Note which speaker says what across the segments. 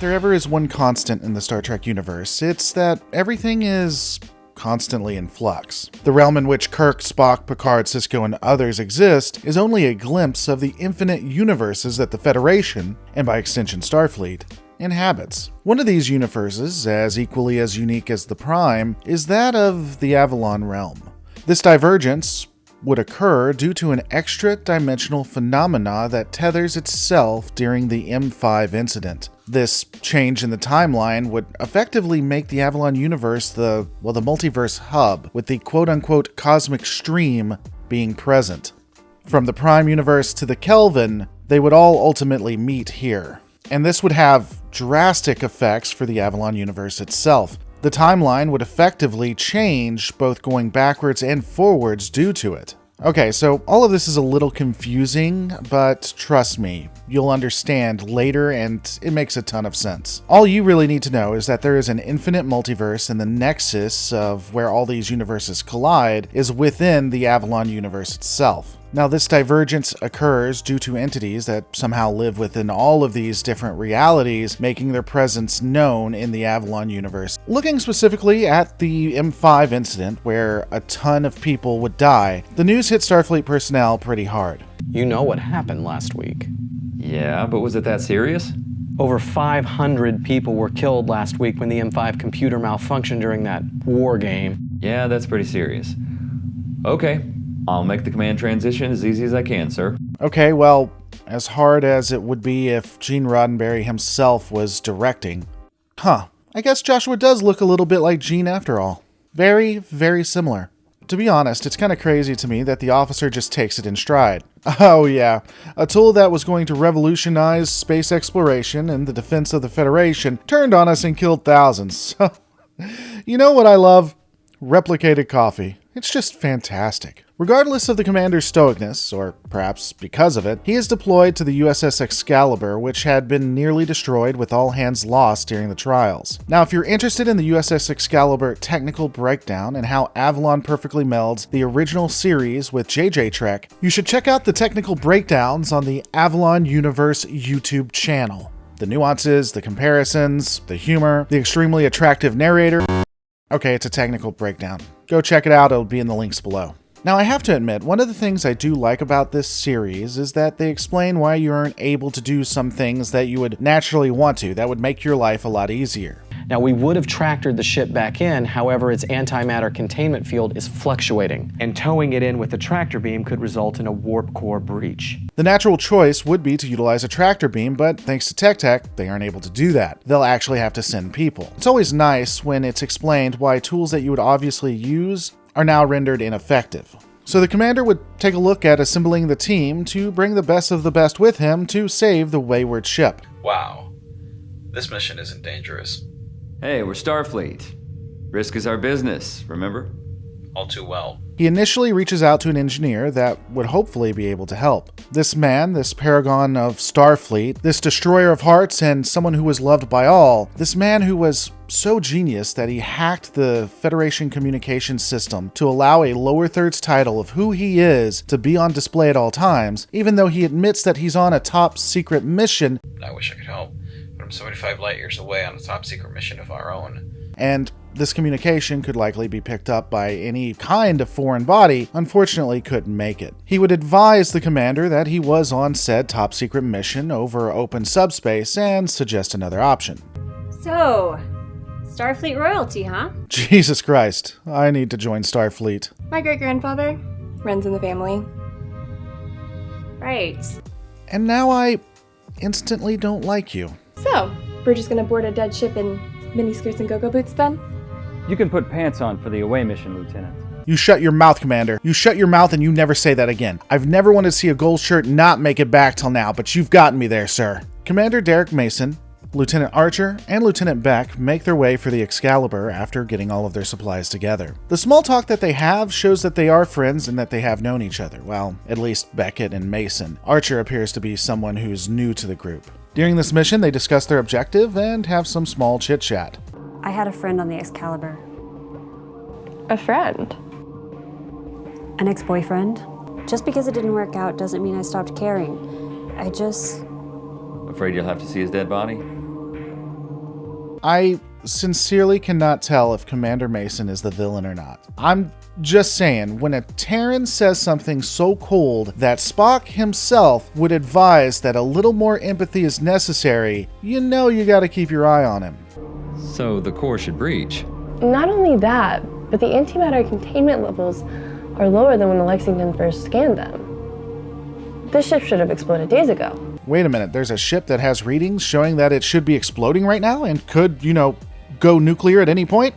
Speaker 1: there ever is one constant in the Star Trek universe, it's that everything is constantly in flux. The realm in which Kirk, Spock, Picard, Sisko, and others exist is only a glimpse of the infinite universes that the Federation, and by extension Starfleet, inhabits. One of these universes, as equally as unique as the Prime, is that of the Avalon realm. This divergence would occur due to an extra-dimensional phenomena that tethers itself during the M5 incident. This change in the timeline would effectively make the Avalon Universe the multiverse hub, with the quote-unquote cosmic stream being present. From the Prime Universe to the Kelvin, they would all ultimately meet here. And this would have drastic effects for the Avalon Universe itself. The timeline would effectively change, both going backwards and forwards due to it. Okay, so all of this is a little confusing, but trust me, you'll understand later and it makes a ton of sense. All you really need to know is that there is an infinite multiverse, and the nexus of where all these universes collide is within the Avalon Universe itself. Now, this divergence occurs due to entities that somehow live within all of these different realities, making their presence known in the Avalon Universe. Looking specifically at the M5 incident, where a ton of people would die, the news hit Starfleet personnel pretty hard.
Speaker 2: You know what happened last week.
Speaker 3: Yeah, but was it that serious?
Speaker 2: Over 500 people were killed last week when the M5 computer malfunctioned during that war game.
Speaker 3: Yeah, that's pretty serious. Okay, I'll make the command transition as easy as I can, sir.
Speaker 1: Okay, well, as hard as it would be if Gene Roddenberry himself was directing. I guess Joshua does look a little bit like Gene after all. Very, very similar. To be honest, it's kind of crazy to me that the officer just takes it in stride. Oh yeah, a tool that was going to revolutionize space exploration and the defense of the Federation turned on us and killed thousands. You know what I love? Replicated coffee. It's just fantastic. Regardless of the commander's stoicness, or perhaps because of it, he is deployed to the USS Excalibur, which had been nearly destroyed with all hands lost during the trials. Now, if you're interested in the USS Excalibur technical breakdown and how Avalon perfectly melds the original series with JJ Trek, you should check out the technical breakdowns on the Avalon Universe YouTube channel. The nuances, the comparisons, the humor, the extremely attractive narrator. Okay, it's a technical breakdown. Go check it out, it'll be in the links below. Now, I have to admit, one of the things I do like about this series is that they explain why you aren't able to do some things that you would naturally want to, that would make your life a lot easier.
Speaker 2: Now, we would have tractored the ship back in, however, its antimatter containment field is fluctuating, and towing it in with the tractor beam could result in a warp core breach.
Speaker 1: The natural choice would be to utilize a tractor beam, but thanks to Tech, they aren't able to do that. They'll actually have to send people. It's always nice when it's explained why tools that you would obviously use are now rendered ineffective. So the commander would take a look at assembling the team to bring the best of the best with him to save the wayward ship.
Speaker 4: Wow, this mission isn't dangerous.
Speaker 3: Hey, we're Starfleet. Risk is our business, remember?
Speaker 4: All too well.
Speaker 1: He initially reaches out to an engineer that would hopefully be able to help. This man, this paragon of Starfleet, this destroyer of hearts and someone who was loved by all, this man who was so genius that he hacked the Federation communications system to allow a lower thirds title of who he is to be on display at all times, even though he admits that he's on a top secret mission.
Speaker 4: I wish I could help, but I'm 75 light years away on a top secret mission of our own.
Speaker 1: And this communication could likely be picked up by any kind of foreign body, unfortunately couldn't make it. He would advise the commander that he was on said top secret mission over open subspace and suggest another option.
Speaker 5: So, Starfleet royalty, huh?
Speaker 1: Jesus Christ, I need to join Starfleet.
Speaker 6: My great-grandfather runs in the family.
Speaker 5: Right.
Speaker 1: And now I instantly don't like you.
Speaker 6: So, we're just gonna board a dead ship in miniskirts and go-go boots then?
Speaker 7: You can put pants on for the away mission, Lieutenant.
Speaker 1: You shut your mouth, Commander. You shut your mouth and you never say that again. I've never wanted to see a gold shirt not make it back till now, but you've gotten me there, sir. Commander Derek Mason, Lieutenant Archer, and Lieutenant Beck make their way for the Excalibur after getting all of their supplies together. The small talk that they have shows that they are friends and that they have known each other. Well, at least Beckett and Mason. Archer appears to be someone who's new to the group. During this mission, they discuss their objective and have some small chit-chat.
Speaker 8: I had a friend on the Excalibur.
Speaker 6: A friend?
Speaker 8: An ex-boyfriend. Just because it didn't work out doesn't mean I stopped caring.
Speaker 3: Afraid you'll have to see his dead body?
Speaker 1: I sincerely cannot tell if Commander Mason is the villain or not. I'm just saying, when a Terran says something so cold that Spock himself would advise that a little more empathy is necessary, you know you gotta keep your eye on him.
Speaker 3: So the core should breach.
Speaker 6: Not only that, but the antimatter containment levels are lower than when the Lexington first scanned them. This ship should have exploded days ago.
Speaker 1: Wait a minute, there's a ship that has readings showing that it should be exploding right now and could, go nuclear at any point?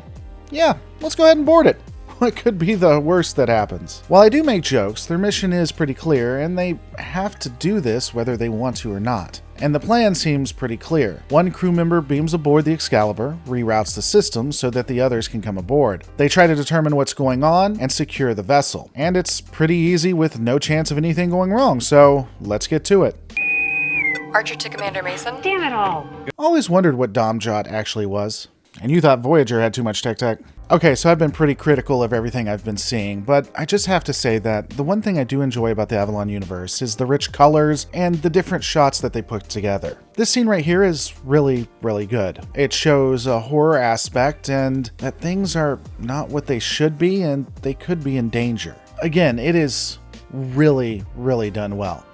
Speaker 1: Yeah, let's go ahead and board it. What could be the worst that happens? While I do make jokes, their mission is pretty clear, and they have to do this whether they want to or not. And the plan seems pretty clear. One crew member beams aboard the Excalibur, reroutes the system so that the others can come aboard. They try to determine what's going on and secure the vessel. And it's pretty easy with no chance of anything going wrong, so let's get to it.
Speaker 9: Archer to Commander Mason.
Speaker 5: Damn it all.
Speaker 1: Always wondered what Domjot actually was. And you thought Voyager had too much tech. Okay, so I've been pretty critical of everything I've been seeing, but I just have to say that the one thing I do enjoy about the Avalon Universe is the rich colors and the different shots that they put together. This scene right here is really, really good. It shows a horror aspect and that things are not what they should be and they could be in danger. Again, it is really, really done well.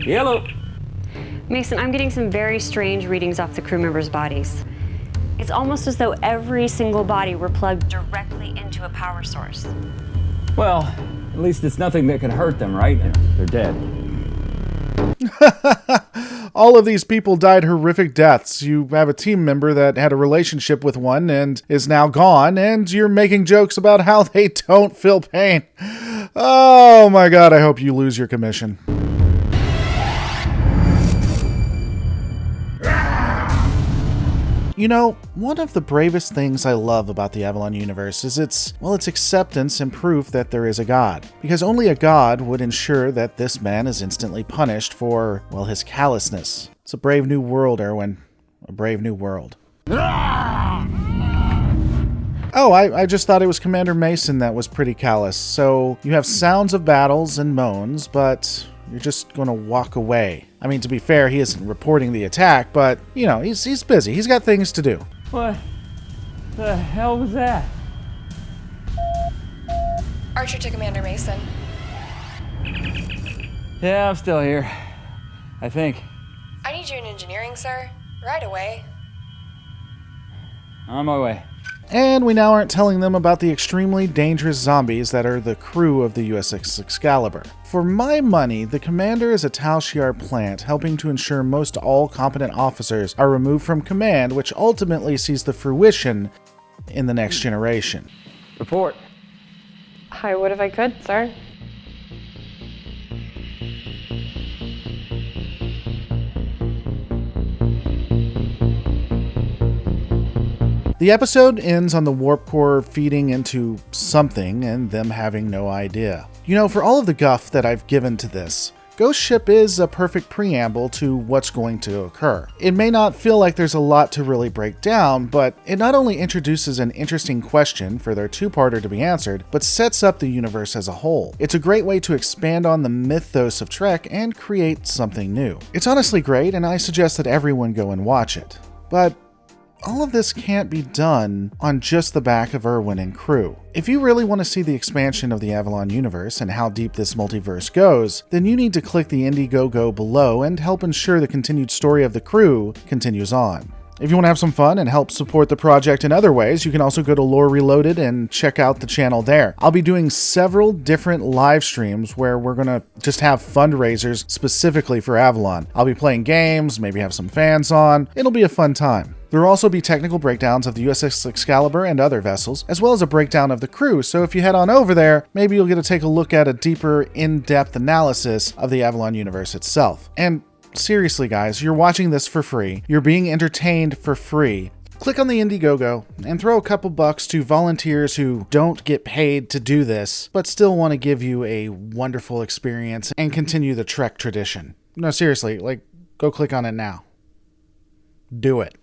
Speaker 7: Yellow.
Speaker 8: Mason, I'm getting some very strange readings off the crew members' bodies. It's almost as though every single body were plugged directly into a power source.
Speaker 7: Well, at least it's nothing that can hurt them, right? They're dead.
Speaker 1: All of these people died horrific deaths. You have a team member that had a relationship with one and is now gone, and you're making jokes about how they don't feel pain. Oh my god, I hope you lose your commission. You know, one of the bravest things I love about the Avalon Universe is its acceptance and proof that there is a God. Because only a God would ensure that this man is instantly punished for, his callousness. It's a brave new world, Erwin. A brave new world. Oh, I just thought it was Commander Mason that was pretty callous. So you have sounds of battles and moans, but you're just going to walk away. I mean, to be fair, he isn't reporting the attack, but, he's busy. He's got things to do.
Speaker 7: What the hell was that?
Speaker 9: Archer to Commander Mason.
Speaker 7: Yeah, I'm still here. I think.
Speaker 9: I need you in engineering, sir. Right away.
Speaker 7: On my way.
Speaker 1: And we now aren't telling them about the extremely dangerous zombies that are the crew of the USS Excalibur. For my money, the commander is a Tal Shiar plant helping to ensure most all competent officers are removed from command, which ultimately sees the fruition in the next generation.
Speaker 7: Report.
Speaker 6: I would if I could, sir.
Speaker 1: The episode ends on the warp core feeding into something and them having no idea. For all of the guff that I've given to this, Ghost Ship is a perfect preamble to what's going to occur. It may not feel like there's a lot to really break down, but it not only introduces an interesting question for their two-parter to be answered, but sets up the universe as a whole. It's a great way to expand on the mythos of Trek and create something new. It's honestly great, and I suggest that everyone go and watch it. But all of this can't be done on just the back of Erwin and crew. If you really want to see the expansion of the Avalon Universe and how deep this multiverse goes, then you need to click the Indiegogo below and help ensure the continued story of the crew continues on. If you want to have some fun and help support the project in other ways, you can also go to Lore Reloaded and check out the channel there. I'll be doing several different live streams where we're going to just have fundraisers specifically for Avalon. I'll be playing games, maybe have some fans on. It'll be a fun time. There will also be technical breakdowns of the USS Excalibur and other vessels, as well as a breakdown of the crew, so if you head on over there, maybe you'll get to take a look at a deeper, in-depth analysis of the Avalon Universe itself. And seriously, guys, you're watching this for free. You're being entertained for free. Click on the Indiegogo and throw a couple bucks to volunteers who don't get paid to do this, but still want to give you a wonderful experience and continue the Trek tradition. No, seriously, go click on it now. Do it.